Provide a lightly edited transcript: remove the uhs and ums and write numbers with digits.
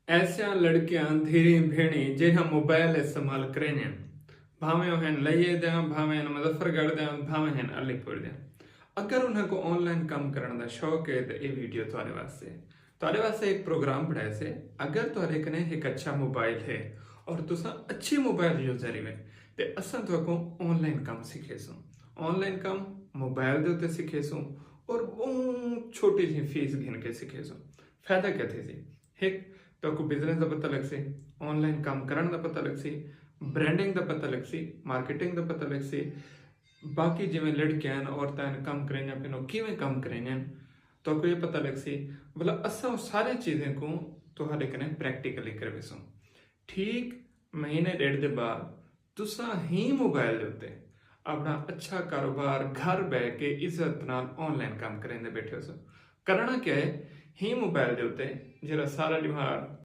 ऐसियां लड़कियां धीरी भेणी जिन्हां मोबाइल इस्तेमाल करें भावें हन लइए दें भावें मुजफ्फरगढ़ दें भावें हन अलीपुर दें। अगर उन्हें को ऑनलाइन काम करने का शौक है तो ये वीडियो तुम्हारे वास्ते एक प्रोग्राम बनाए से। अगर तुम्हारे कने एक अच्छा मोबाइल है और तुसा अच्छी मोबाइल यूजर है तो असां तुमको ऑनलाइन काम सीखेसूं। ऑनलाइन काम मोबाइल के उत्ते सीखेसूं और बहुत छोटी जी फीस गिन के सीखेसूं। फायदा क्या थे जी, एक तो आपको बिजनेस का पता लग सी, ऑनलाइन काम करने का पता लग सी, ब्रांडिंग का पता लग सी, मार्केटिंग का पता लग सी। बाकी जिमें लड़कियां औरतां काम करें पिनो किवें काम करें तो आपको ये पता लग सी। मतलब असा सारी चीज़ें को तुहारे कने प्रैक्टिकली करवेसूं। ठीक महीने डेढ़ के बाद तुसा ही मोबाइल के उत्ते अपना अच्छा कारोबार घर बह के इज्जत नाल ऑनलाइन काम करेंदे बैठे हो सो। करना क्या है, ही मोबाइल के उत्ते जरा सारा दिमाग